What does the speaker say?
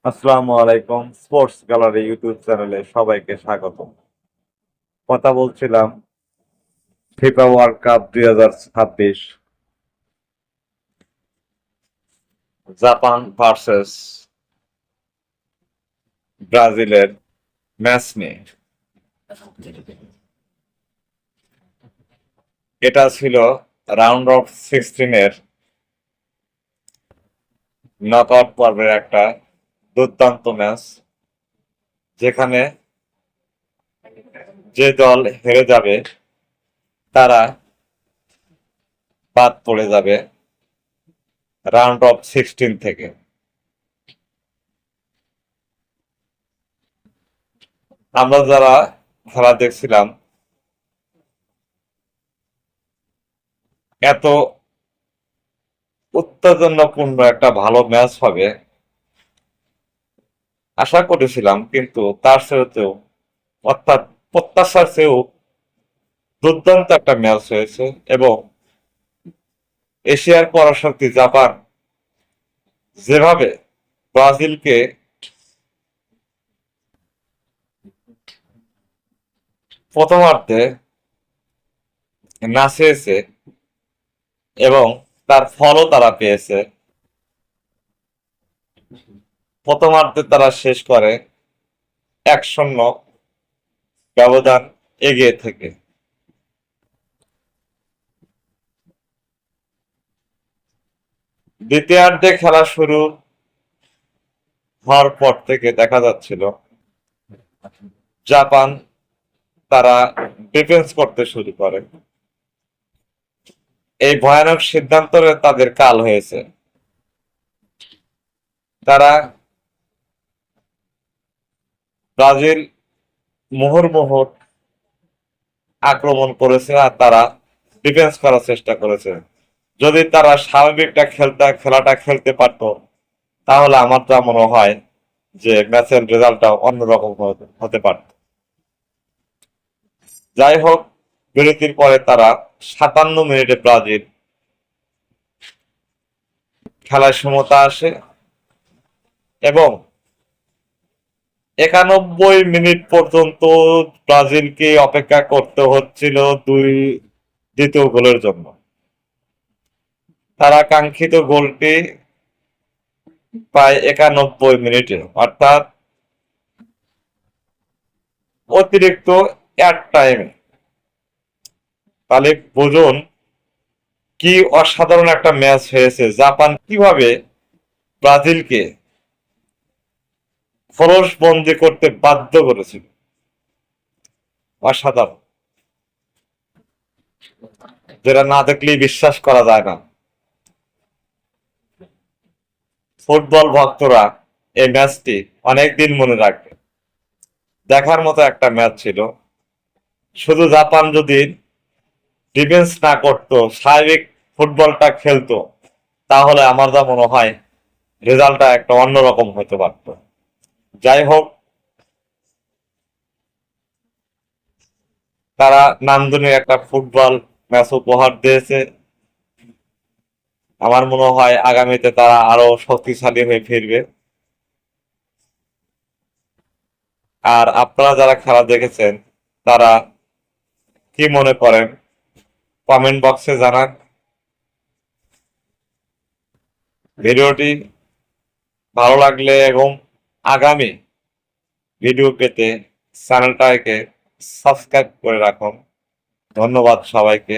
আসসালামু আলাইকুম। Sports gallery YouTube চ্যানেলে সবাইকে স্বাগত। কথা বলছিলাম FIFA world cup 2026 Japan versus ব্রাজিলের ম্যাচ নিয়ে। এটা ছিল রাউন্ড অফ 16 এর নকআউট পর্বের একটা দুর্দান্ত ম্যাচ, যেখানে যে দল হেরে যাবে তারা বাদ পড়ে যাবে রাউন্ড অফ 16 থেকে। আমরা যারা খেলা দেখছিলাম, এত উত্তেজনাপূর্ণ একটা ভালো ম্যাচ হবে আশা করেছিলাম, কিন্তু তার চেয়েও অর্থাৎ প্রত্যাশার চেয়েও দুর্দান্ত একটা ম্যাচ হয়েছে। এবং এশিয়ার পরাশক্তি জাপান যেভাবে ব্রাজিলকে প্রথমার্ধে নাচিয়েছে এবং তার ফলও তারা পেয়েছে। প্রথমার্ধে তারা শেষ করে 1-0 ব্যবধান এগিয়ে থেকে। দ্বিতীয়ার্ধে খেলা শুরু হওয়ার পর থেকে দেখা যাচ্ছিল জাপান তারা ডিফেন্স করতে শুরু করে। এই ভয়ানক সিদ্ধান্তে তাদের কাল হয়েছে। তারা ব্রাজিল মুহুর্মুহু আক্রমণ করেছে আর তারা ডিফেন্স করার চেষ্টা করেছে। যদি তারা স্বাভাবিকটা খেলাটা খেলতে পারত, তাহলে আমার যা মনে হয় যে ম্যাচের রেজাল্টটা অন্যরকম হতে পারত। যাই হোক, বিরতির পরে তারা 57 মিনিটে ব্রাজিল খেলায় সমতা আসে এবং 91 মিনিট পর্যন্ত ব্রাজিলকে অপেক্ষা করতে হচ্ছিল দ্বিতীয় গোলের জন্য। তারা কাঙ্ক্ষিত গোলটি পায় 91 মিনিটে, অর্থাৎ অতিরিক্ত এক টাইমে। তাহলে বুঝুন কি অসাধারণ একটা ম্যাচ হয়েছে। জাপান কিভাবে ব্রাজিলকে খরচ বন্দি করতে বাধ্য করেছিল, অসাধারণ, যেটা না দেখলেই বিশ্বাস করা যায় না। ফুটবল ভক্তরা এই ম্যাচটি অনেকদিন মনে রাখবে। দেখার মতো একটা ম্যাচ ছিল। শুধু জাপান যদি ডিফেন্স না করতো, স্বাভাবিক ফুটবলটা খেলতো, তাহলে আমার যা মনে হয় রেজাল্টটা একটা অন্যরকম হতে পারত। যাই হোক, তারা নান্দনিক একটা ফুটবল ম্যাচ উপহার দিয়েছে। আমার মনে হয় আগামীতে তারা আরো শক্তিশালী হয়ে ফিরবে। আর আপনারা যারা খেলা দেখেছেন তারা কি মনে করেন কমেন্ট বক্সে জানান। ভিডিওটি ভালো লাগলে এবং আগামী ভিডিও পেতে চ্যানেলটাকে সাবস্ক্রাইব করে রাখুন। ধন্যবাদ সবাইকে।